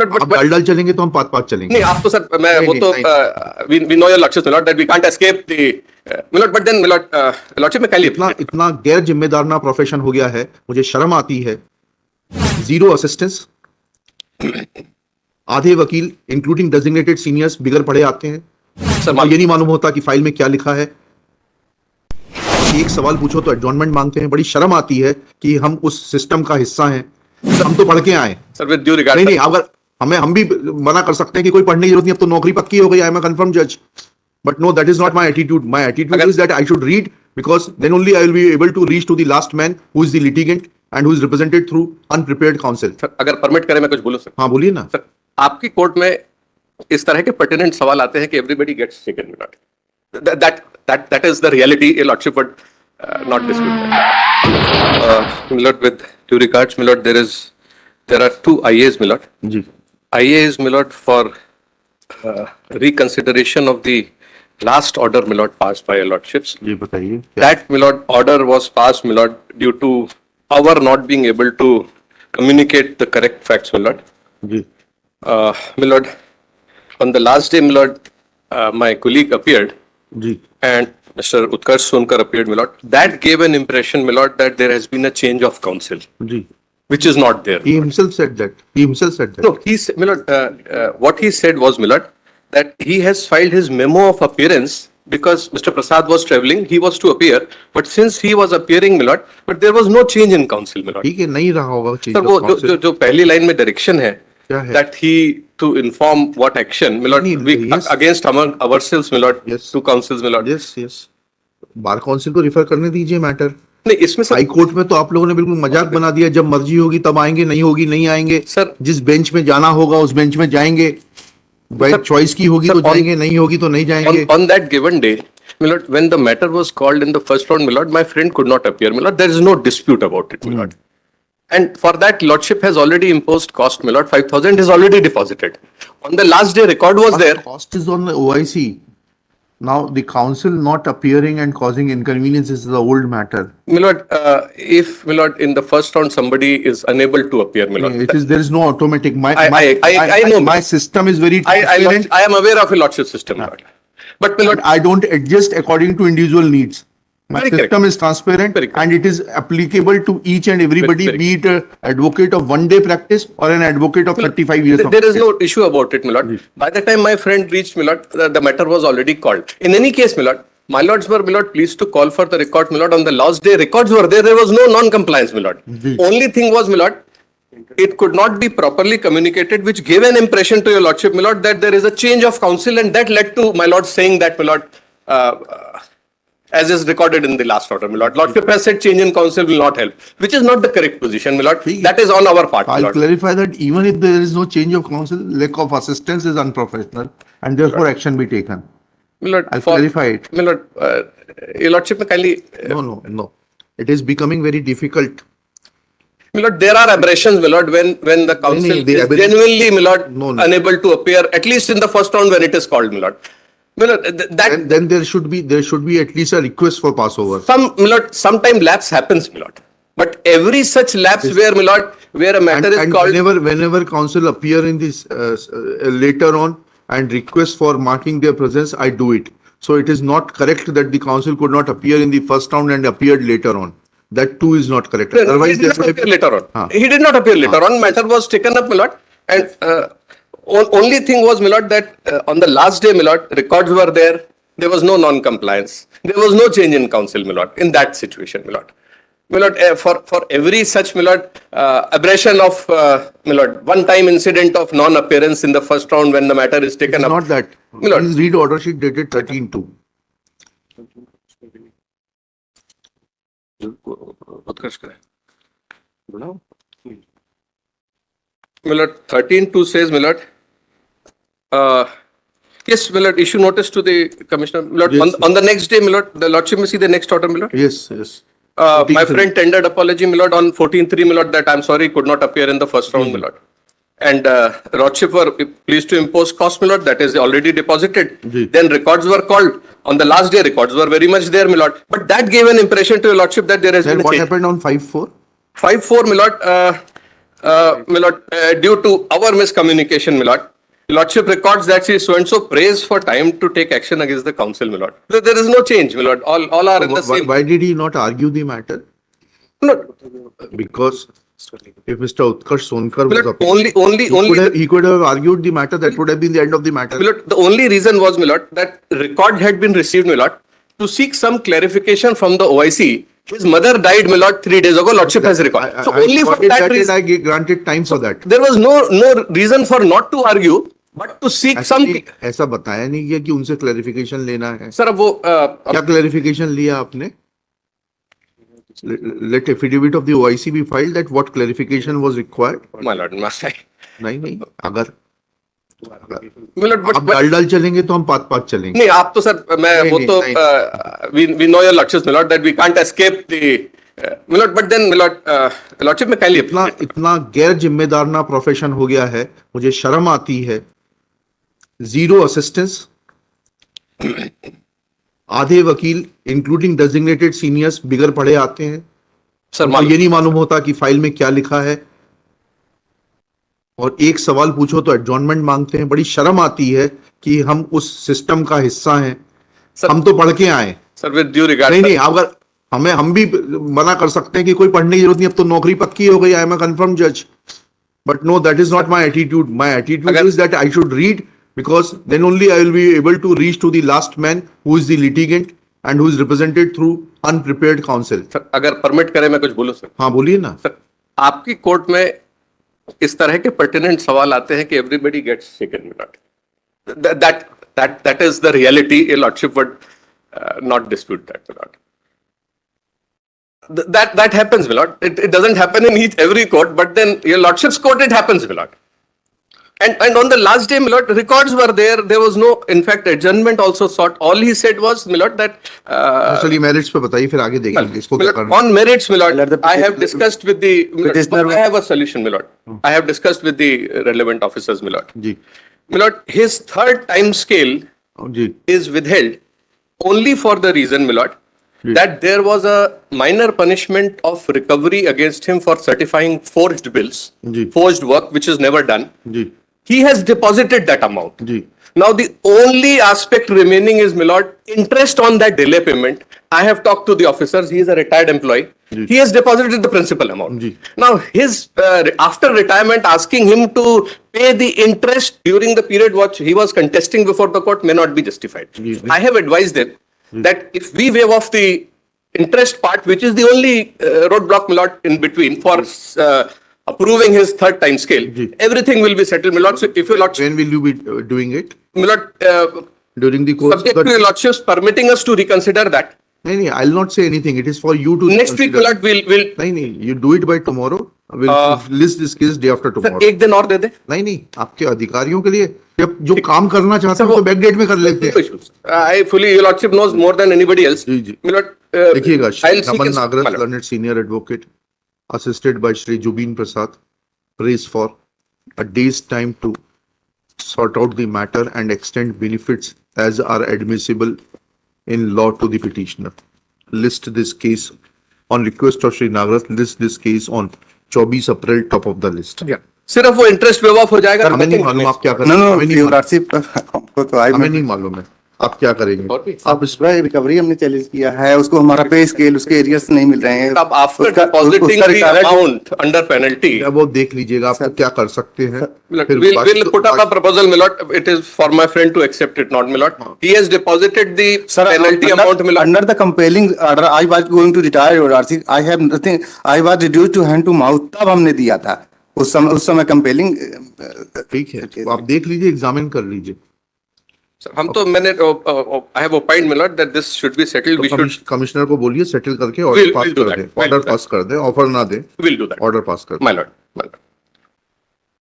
आप डाल चलेंगे तो हम पात चलेंगे। नहीं, आप तो सर मैं वो तो we know your lordship milord that we can't escape the milord, but then milord lordship में कल इतना गैर जिम्मेदाराना प्रोफेशन हो गया है, मुझे शर्म आती है। जीरो असिस्टेंस, आधे वकील इंक्लूडिंग डेजिग्नेटेड सीनियर्स बिगड़ पड़े आते हैं सर, ये नहीं मालूम होता कि फाइल में क्या लिखा है। एक सवाल पूछो तो एडजॉर्नमेंट मांगते हैं। बड़ी शर्म आती है कि हम उस सिस्टम का हिस्सा हैं। हम तो पढ़ के आए सर, विद ड्यू रिगार्ड। नहीं, अगर हम भी मना कर सकते हैं कि कोई पढ़ने की जरूरत नहीं, अब तो नौकरी पक्की हो गई, आई एम अ कंफर्म जज। But no, that is not my attitude. My attitude is that I should read, because then only I will be able to reach to the last man who is the litigant and who is represented through unprepared counsel. Sir, अगर permit करें मैं कुछ बोलूं sir? हाँ, बोलिए ना sir. आपकी court में इस तरह के पर्टिनेंट सवाल आते हैं कि everybody gets taken milord. that is the reality. A lordship would not dispute that. Milord, with due regards, Milord, there are two IAs, Milord. जी। IA is, Milord, for reconsideration of the last order, Milord, passed by your lordships. जी, बताइए। That, Milord, order was passed, Milord, due to our not being able to communicate the correct facts, Milord. Ji. Milord, on the last day, Milord, my colleague appeared. Ji. And Mr. Utkarsh Sonkar appeared, Milord. That gave an impression, Milord, that there has been a change of counsel, ji. which is not there. He himself said that. No, Milord, what he said was, Milord, that he has filed his memo of appearance because Mr. Prasad was travelling, he was to appear, but since he was appearing, Milord, but there was no change in counsel, Milord. ठीक है, नहीं रहा होगा change Sir, of वो counsel। जो पहली line में direction है, क्या है? that he to inform what action, Milord, नहीं, we yes. against ourselves, Milord, Yes. to counsels, Milord. Yes। Bar council को रिफर करने दीजिए मैटर। नहीं, इसमें सर हाई कोर्ट में तो आप लोगों ने बिल्कुल मजाक बना दिया। जब मर्जी होगी तब आएंगे, नहीं होगी नहीं आएंगे। सर, जिस बेंच में जाना होगा उस बेंच में जाएंगे। चॉइस की होगी तो जाएंगे, नहीं होगी तो नहीं जाएंगे। on that given day, Milord, when the matter was called in the first round, Milord, my friend could not appear, Milord. There is no dispute about it, Milord. And for that, Lordship has already imposed cost, Milord. 5,000 is already deposited. On the last day, record was there. Cost is on the OIC. Now the council not appearing and causing inconvenience is the old matter. Milord, if, Milord, in the first round somebody is unable to appear, Milord. There is no automatic. I know. My system is very transparent. I am aware of a Lordship system, Milord. But, Milord, I don't adjust according to individual needs. My Very system correct. is transparent Very correct. and it is applicable to each and everybody, Very be it an advocate of 1 day practice or an advocate of 35 years. There is no issue about it, Milord. By the time my friend reached, Milord, the matter was already called. In any case, Milord, my lords were, Milord, pleased to call for the records, Milord. On the last day, records were there. There was no non-compliance, Milord. Only thing was, Milord, it could not be properly communicated, which gave an impression to your lordship, Milord, that there is a change of counsel, and that led to my lord saying that, Milord, as is recorded in the last order, Milord. Lordship has said change in counsel will not help, which is not the correct position, Milord. That is on our part, I'll Milord. clarify that even if there is no change of counsel, lack of assistance is unprofessional and therefore action be taken. Milord, I'll clarify it. Milord, your lordship may kindly. No. It is becoming very difficult. Milord, there are aberrations, Milord, when the council the is genuinely, Milord, No. unable to appear, at least in the first round when it is called, Milord. Milord, that Then there should be at least a request for passover. Milord, sometime lapse happens, Milord. But every such lapse where, Milord, where a matter is And called. whenever counsel appear in this later on and request for marking their presence, I do it. So it is not correct that the counsel could not appear in the first round and appeared later on. That too is not correct. Otherwise, he did not appear later on. He did not appear later on. Matter was taken up, Milord, and only thing was, Milord, that on the last day, Milord, records were there. There was no non-compliance. There was no change in counsel, Milord. In that situation, Milord. Milord, for every such, Milord, aberration of, Milord, one-time incident of non-appearance in the first round when the matter is taken It's up. not that. Milord. Please read order sheet dated 13/2. Milord, 13(2) says, Milord, yes, Milord, issue notice to the Commissioner. Milord, Yes. on the next day, Milord, the Lordship may see the next order, Milord. Yes. My friend tendered apology, Milord, on 14(3), Milord, that I'm sorry, could not appear in the first round, Milord. And Lordship were pleased to impose cost, Milord, that is already deposited. Ji. Then records were called. On the last day, records were very much there, Milord. But that gave an impression to your Lordship that there has Then been a what change. happened on 5/4? 5(4), Milord, my lord, due to our miscommunication, my lord, lordship records that she so and so prays for time to take action against the council, my lord. There is no change, my lord. All are in the Why, same. why did he not argue the matter? No, Because if Mr. Utkarsh Sonkar my was lord, appealing, he could have argued the matter. That would have been the end of the matter. my lord, the only reason was, my lord, that record had been received, my lord, to seek some clarification from the OIC. His mother died, my lord, 3 days ago. Lordship has record. So only for got it, that and reason, I granted time for that. there was no reason for not to argue, but to seek some. ऐसा बताया नहीं गया कि उनसे clarification लेना है. Sir, अब वो क्या क्लैरिफिकेशन लिया आपने? Let affidavit of the OIC be filed that what clarification was required. my lord, नहीं अगर my lord, आप डाल चलेंगे तो हम पात चलेंगे. नहीं आप तो सर मैं नहीं, वो नहीं, तो नहीं. we know your lordships, my lord, that we can't escape the my lord, but then my lord, lordship में kindly इतना गैर जिम्मेदारना प्रोफेशन हो गया है, मुझे शर्म आती है. जीरो असिस्टेंस, आधे वकील इंक्लूडिंग डेजिग्नेटेड सीनियर्स बिगर पढ़े आते हैं. सर उनको ये नहीं मालूम होता कि फाइल में क्या लिखा है, और एक सवाल पूछो तो एडजॉर्नमेंट मांगते हैं. बड़ी शर्म आती है कि हम उस सिस्टम का हिस्सा हैं. सर- हम तो पढ़ के आए. सर विद ड्यू रिगार्ड नहीं अगर हम भी मना कर सकते हैं कि कोई पढ़ने की जरूरत नहीं, अब तो नौकरी पक्की हो गई. आई एम अ कंफर्म जज, but no, that is not my attitude. My attitude अगर- is that I should read, because then only I will be able to reach to the last man who is the litigant and who is represented through unprepared counsel. Sir अगर permit करें मैं कुछ बोलूं sir. हाँ बोलिए ना. Sir आपकी court में इस तरह के पर्टिनेंट सवाल आते हैं कि everybody gets shaken, my lord. That is the reality. A lordship would not dispute that, my lord. That happens, my lord. It doesn't happen in every court, but then your lordship's court it happens, my lord. And on the last day, my lord, records were there. There was no, in fact, adjournment also sought. All he said was, my lord, that चलिए merits पे बताइए, फिर आगे देखेंगे इसको my क्या lord, करना. on merits, my lord, My lord, the I have discussed with the. petitioner- I have a solution, my lord. I have discussed with the relevant officers, my lord. Ji My lord, his third time scale ji is withheld only for the reason, my lord, Yes. that there was a minor punishment of recovery against him for certifying forged bills, ji. forged work which is never done. Ji He has deposited that amount. Ji. Now the only aspect remaining is, my lord, interest on that delay payment. I have talked to the officers. He is a retired employee. Ji. He has deposited the principal amount. Ji. Now his after retirement, asking him to pay the interest during the period what he was contesting before the court may not be justified. Ji. I have advised him that if we waive off the interest part, which is the only roadblock, my lord, in between for approving his third time scale, Ji. everything will be settled, my lord. So if your lord, When will you be doing it? my lord, During the course of subject to your lordship's permitting us to reconsider that. नहीं I'll not say anything. It is for you to Next week, my consider. lord, we'll नहीं you do it by tomorrow. We'll list this case day after sir, tomorrow. एक दिन और दे दे. नहीं आपके अधिकारियों के लिए जब जो काम करना चाहते हैं वो- तो बैक डेट में कर लेते No हैं. issues. I fully, your lordship knows more than anybody else. Ji, ji. My lord, देखिएगा Shri I'll seek Naman his- my Nagrath, lord. learned senior advocate, assisted by Shri Jubin Prasad, prays for a day's time to sort out the matter and extend benefits as are admissible in law to the petitioner. List this case on request of Shri Nagrath. List this case on 24 April, top of the list. Yeah. सिर्फ वो interest wave of हो जाएगा. हमें नहीं मालूम आप क्या No, करेंगे. no, हमें नहीं your मालूम. lordship, हमको तो आई हमें नहीं मालूम है आप क्या करेंगे. और भी? अब इस पर रिकवरी हमने चैलेंज किया है, उसको हमारा पे स्केल उसके एरियर्स नहीं मिल रहे हैं. अब आफ्टर उसका- डिपॉजिटिंग उसका the record- amount under penalty, क्या वो देख लीजिएगा आप क्या कर सकते हैं. फिर we'll बाकी- put up a proposal, my lord. It is for my friend to accept it, not my lord. He has deposited the Sir, penalty amount, my lord. under the compelling order, I was going to retire your lordship. I have nothing. I was reduced to hand to mouth. तब हमने दिया था. उस समय compelling. ठीक है तो आप देख लीजिए, एग्जामिन कर लीजिए. Sir, हम तो मैंने I have opined, my lord, that this should be settled. We should commissioner को बोलिए सेटल करके We'll- order pass we'll do कर that. They. We'll order do पास कर दे, ऑफर ना दे, we'll do that. Order pass कर दे. My lord, my lord.